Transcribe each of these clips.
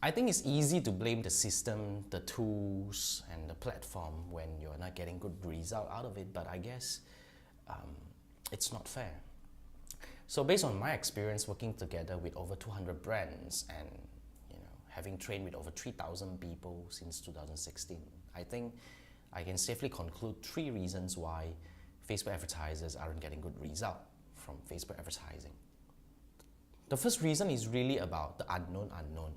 I think it's easy to blame the system, the tools, and the platform when you're not getting good result out of it, but I guess it's not fair. So based on my experience working together with over 200 brands and having trained with over 3,000 people since 2016, I think I can safely conclude 3 reasons why Facebook advertisers aren't getting good result from Facebook advertising. The first reason is really about the unknown,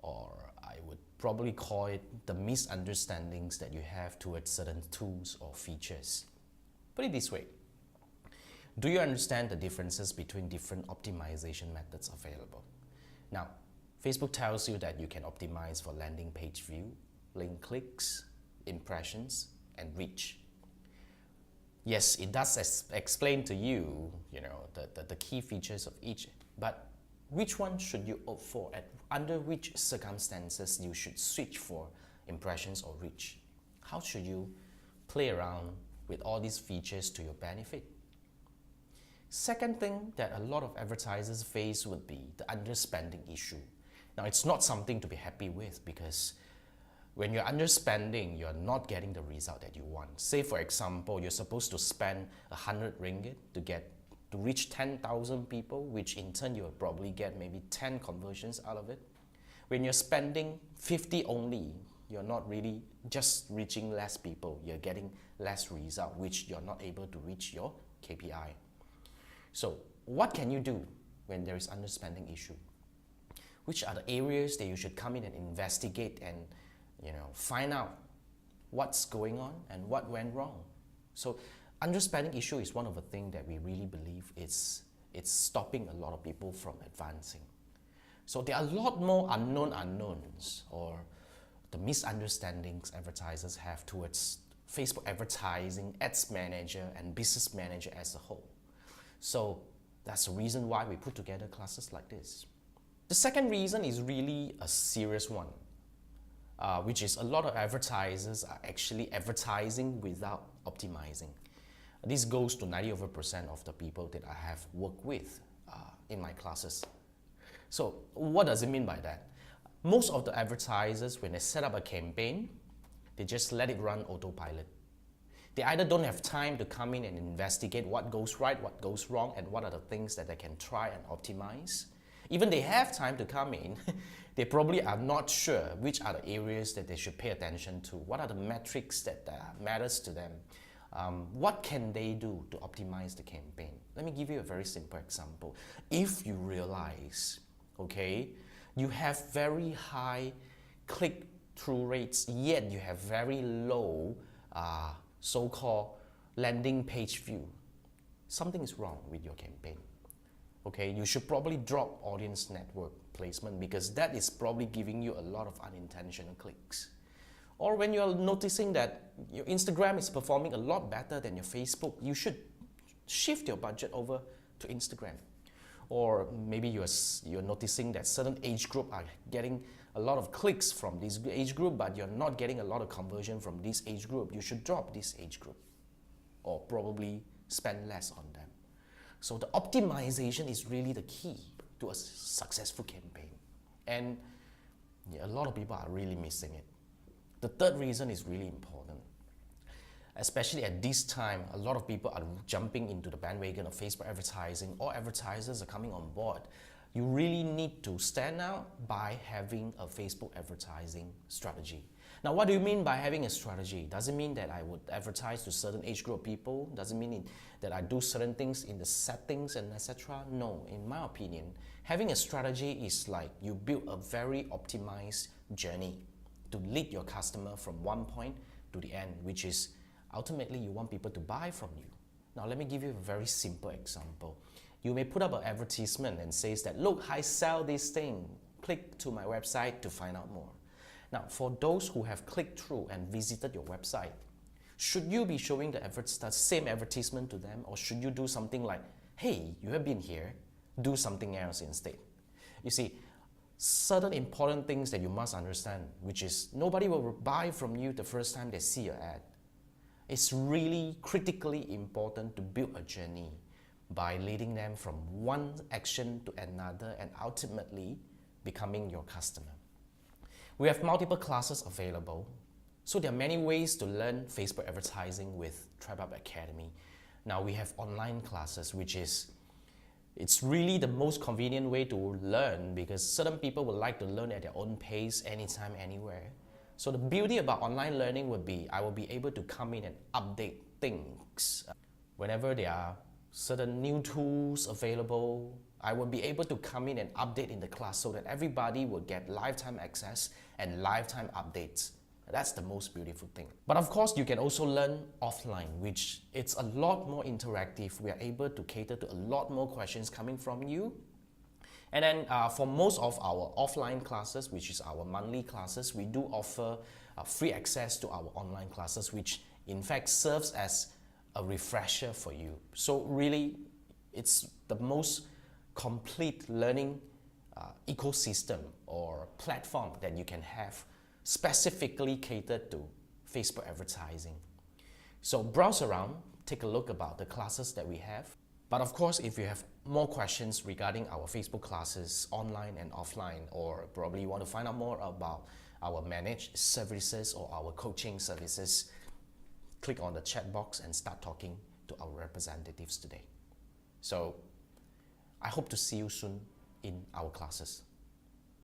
or I would probably call it the misunderstandings that you have towards certain tools or features. Put it this way, do you understand the differences between different optimization methods available? Now, Facebook tells you that you can optimize for landing page view, link clicks, impressions, and reach. Yes, it does explain to you, the key features of each, but which one should you opt for? Under which circumstances you should switch for impressions or reach? How should you play around with all these features to your benefit? Second thing that a lot of advertisers face would be the underspending issue. Now, it's not something to be happy with, because when you're underspending, you're not getting the result that you want. Say, for example, you're supposed to spend 100 ringgit to reach 10,000 people, which in turn you'll probably get maybe 10 conversions out of it. When you're spending 50 only, you're not really just reaching less people, you're getting less result, which you're not able to reach your KPI. So what can you do when there is underspending issue? Which are the areas that you should come in and investigate and find out what's going on and what went wrong? So underspending issue is one of the things that we really believe it's stopping a lot of people from advancing. So there are a lot more unknowns or the misunderstandings advertisers have towards Facebook advertising, ads manager, and business manager as a whole. So that's the reason why we put together classes like this. The second reason is really a serious one, which is a lot of advertisers are actually advertising without optimizing. This goes to 90% of the people that I have worked with in my classes. So what does it mean by that? Most of the advertisers, when they set up a campaign, they just let it run autopilot. They either don't have time to come in and investigate what goes right, what goes wrong, and what are the things that they can try and optimize. Even they have time to come in, they probably are not sure which are the areas that they should pay attention to, what are the metrics that matters to them, what can they do to optimize the campaign. Let me give you a very simple example. If you realize, you have very high click-through rates, yet you have very low so-called landing page view, something is wrong with your campaign. You should probably drop audience network placement, because that is probably giving you a lot of unintentional clicks. Or when you're noticing that your Instagram is performing a lot better than your Facebook, you should shift your budget over to Instagram. Or maybe you're noticing that certain age group are getting a lot of clicks from this age group, but you're not getting a lot of conversion from this age group. You should drop this age group, or probably spend less on them. So the optimization is really the key to a successful campaign. And a lot of people are really missing it. The third reason is really important. Especially at this time, a lot of people are jumping into the bandwagon of Facebook advertising, or advertisers are coming on board. You really need to stand out by having a Facebook advertising strategy. Now, what do you mean by having a strategy? Does it mean that I would advertise to certain age group of people? Does it mean that I do certain things in the settings and etc.? No, in my opinion, having a strategy is like you build a very optimized journey to lead your customer from one point to the end, which is ultimately you want people to buy from you. Now, let me give you a very simple example. You may put up an advertisement and says that, look, I sell this thing. Click to my website to find out more. Now, for those who have clicked through and visited your website, should you be showing the same advertisement to them, or should you do something like, hey, you have been here, do something else instead? You see, certain important things that you must understand, which is nobody will buy from you the first time they see your ad. It's really critically important to build a journey by leading them from one action to another and ultimately becoming your customer. We have multiple classes available. So there are many ways to learn Facebook advertising with TribeUp Academy. Now we have online classes, which is it's really the most convenient way to learn because certain people would like to learn at their own pace, anytime, anywhere. So the beauty about online learning would be I will be able to come in and update things. Whenever there are certain new tools available, I will be able to come in and update in the class so that everybody will get lifetime access and lifetime updates. That's the most beautiful thing. But of course, you can also learn offline, which it's a lot more interactive. We are able to cater to a lot more questions coming from you. And then for most of our offline classes, which is our monthly classes, we do offer free access to our online classes, which in fact serves as a refresher for you. So really, it's the most complete learning ecosystem or platform that you can have, specifically catered to Facebook advertising. So browse around, take a look about the classes that we have. But of course, if you have more questions regarding our Facebook classes, online and offline, or probably you want to find out more about our managed services or our coaching services, click on the chat box and start talking to our representatives today. So I hope to see you soon in our classes.